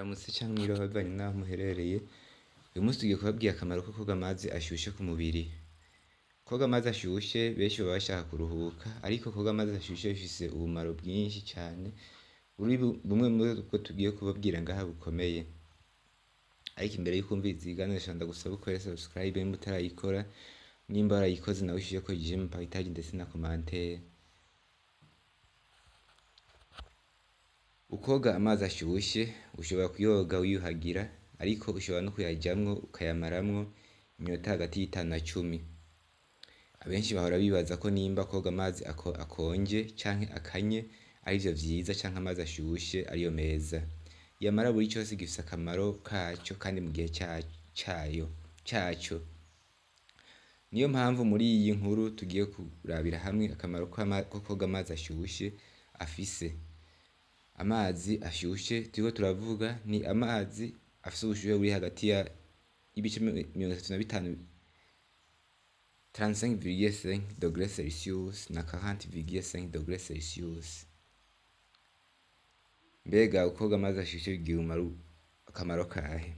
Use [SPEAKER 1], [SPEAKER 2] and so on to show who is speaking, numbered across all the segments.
[SPEAKER 1] Mwaramutse canke mwiriwe bivanye naho muherereye. Uyu munsi tugiye kubabwira akamaro ko koga amazi ashushe ku mubiri. Koga amazi ashushe benshi baba bashaka kuruhuka, ariko koga amazi ashushe bifise ubumaro bwinshi cane, bumwe muri bwo tugiye kubabwira ngaha bukomeye. Ariko imbere yuko umviriza ikiganiro ca ndagusaba ukore subscribe nimba utarayikora, nimba warayikoze nawe ushireko j'aime, partage ndetse na commentaire. Ukoga amazi ashushe ushobora kuyoga wiyuhagira, ariko ushobora no kuyajamwo ukayamaramwo iminota hagati y'5 na 10. Abenshi bahora bibaza ko nimba koga amazi akonje canke akanye arivyo vyiza canke amazi ashushe ariyo meza. Yamara buri cose gifise akamaro kaco kandi mu gihe caco. Niyo mpamvu muri iyi nkuru tugiye kurabira hamwe akamaro ko koga amazi ashushe afise. Amazi ashushe turiko turavuga ni amazi afise ubushuhe buri hagati y'ibice 35 35,5 degrees Celsius na 40,5 degrees Celsius. Mbega koga amazi ashushe bigira akamaro kahe?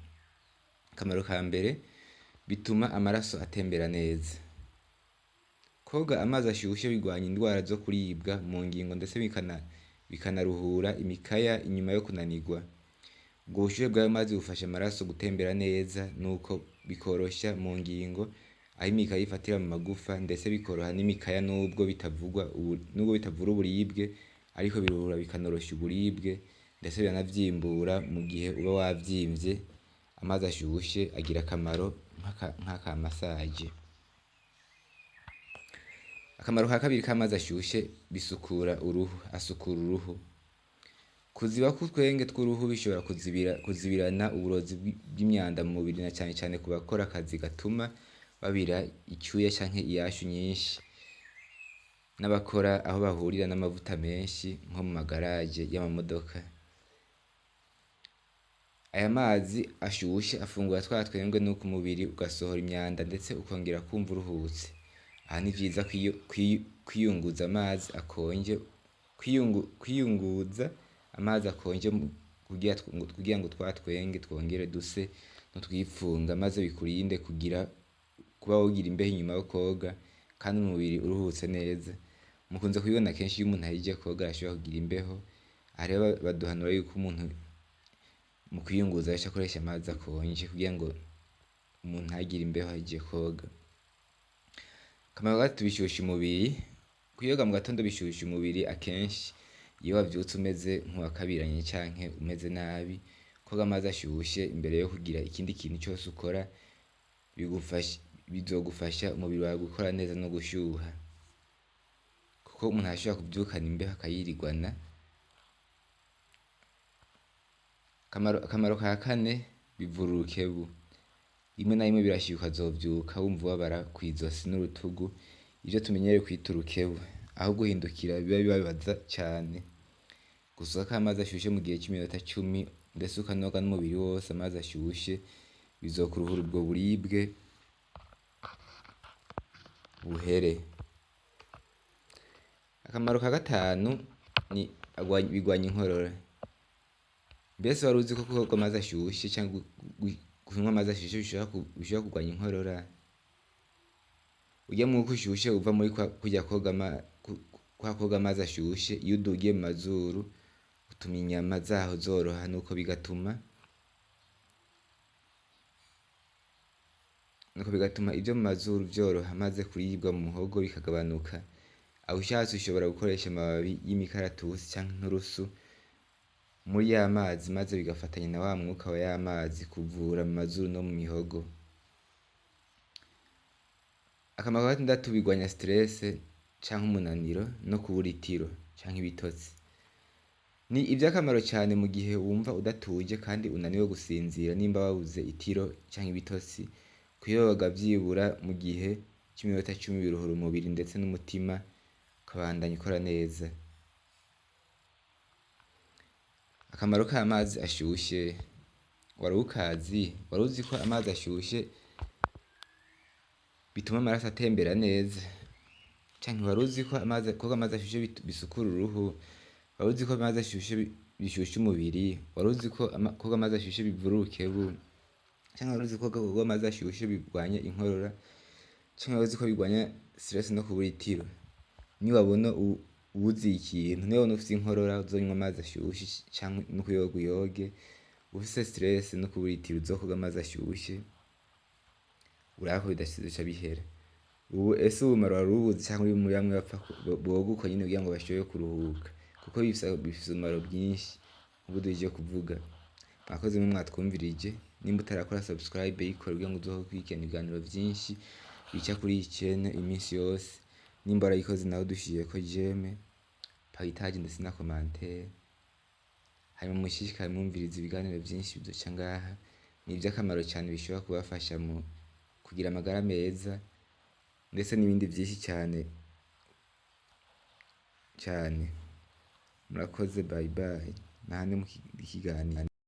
[SPEAKER 1] Akamaro ka mbere, bituma amaraso atembera neza. Koga amazi ashushe bigwanya indwara zo kuribwa mu ngingo ndetse bikanaruhura imikaya inyuma yo kunanirwa. Ubwo bushuhe bw'ayo mazi bufasha amaraso gutembera neza, nuko bikorosha mu ngingo aho imikaya ifatira mu magufa, ndetse bikoroha n'imikaya nubwo bitavura uburibwe, ariko biruhura bikanorosha uburibwe, ndetse biranavyimbura mu gihe uba wavyimvye. Amazi ashushe agira akamaro nk'aka massage. Akamaro ka kabiri k'amazi ashushe, asukura uruhu. Kuziba k'utwenge tw'uruhu bishobora kuzibirana uburozi bw'imyanda mu mubiri, na cane cane ku bakora akazi gatuma babira icyuya canke iyashu nyinshi, n'abakora aho bahurira n'amavuta menshi nko mu magaraje y'amamodoka. Aya mazi ashushe afungura twa twenge nuko umubiri ugasohora imyanda ndetse ukongera kumva uruhutse. Aha ni vyiza kwiyunguza amazi akonje, kwiyunguza amazi akonje kugira ngo twa twenge twongere duse n'utwifunga, maze bikurinde kuba wogira imbeho inyuma yo koga kandi umubiri uruhutse neza. Mukunze kubibona kenshi iyo umuntu ahejeje koga arashobora kugira imbeho. Aha rero baduhanura yuko umuntu mu kwiyunguza aca akoresha amazi akonje kugira ngo umuntu ntagire imbeho ahejeje koga. Akamaro ka gatatu, bishusha umubiri. Kuyoga mu gatondo bishusha umubiri akenshi iyo wavyutse umeze nk'uwakabiranye canke umeze nabi. Koga amazi ashushe imbere yo kugira ikindi kintu cose ukora bizogufasha umubiri wawe gukora neza no gushuha, kuko umuntu arashobora kuvyukana imbeho akayirirwana. Akamaro ka kane, bivura urukebu. Rimwe na rimwe birashika ukazovyuka wumva ubabara kw'izosi n'urutugu, ivyo tumenyereye kwita urukebu, aho guhindukira biba bibabaza cane. Gusukako amazi ashushe mu gihe c'iminota 10 ndetse ukanoga n'umubiri wose amazi ashushe, bizokuruhura ubwo buribwe buhere. Akamaro ka gatanu ni bigwanya inkorora. Mbese wari uzi ko koga amazi ashushe canke kunywa amazi ashushe bishobora kugwanya inkorora? Urya mwuka ushushe uva muri koga amazi ashushe, iyo udugiye mu mazuru utuma inyama zaho zoroha, nuko bigatuma ivyo mu mazuru vyoroha, maze kuribwa mu muhogo bikagabanuka. Aho ushatse ushobora gukoresha amababi y'imikaratusi canke inturusu muri ya mazi, maze bigafatanya na wa mwuka wa ya mazi kuvura mu mazuru no mu mihogo. Akamaro ka gatandatu, bigwanya stress canke umunaniro no kubura itiro canke ibitotsi. Ni ivy'akamaro cane mu gihe wumva udatuje kandi unaniwe gusinzira, nimba wabuze itiro canke ibitotsi. Kuyoga vyibura mu gihe c'iminota 10 biruhura umubiri ndetse n'umutima ukabandanya ukora neza. Akamaro k'amazi ashushe wari ukazi? Wari uzi ko amazi ashushe bituma amaraso atembera neza? Canke wari uzi ko koga amazi ashushe bisukura uruhu? Wari uzi ko amazi ashushe bishusha umubiri. Wari uzi ko koga amazi ashushe bivura urukebu, canke wari uzi ko koga amazi ashushe bigwanya inkorora, canke wari uzi ko bigwanya stress no kubura itiro? Niwabona uwuzi ikintu, niwabona ufise inkorora uzonywa amazi ashushe canke no kuyoga uyoge, ufise stress no kubura itiro uzokoga amazi ashushe, uraba ko bidaca bihera. Ubu ese ubumara wari ubuzi canke uri muri bamwe boga uko nyene kugira ngo bashobore kuruhuka? Kuko bifise ubumaro bwinshi nk'ubu duhejeje kuvuga. Mwakoze mwe mwatwumvirije, nimba utarakora subscribe yikore kugira ngo uzokurikirana ibiganiro vyinshi bica kuri iyi chaîne iminsi yose. Nimba warayikoze nawe dushireko j'aime, partage ndetse na commentaire. Hanyuma mushishikare mwumviriza ibiganiro vyinshi bizoca ngaha, ni ivy'akamaro cane bishobora kubafasha mu kugira amagara meza, ndetse n'ibindi vyinshi cane. Murakoze, bye bye. Nahandi mu kiganiro.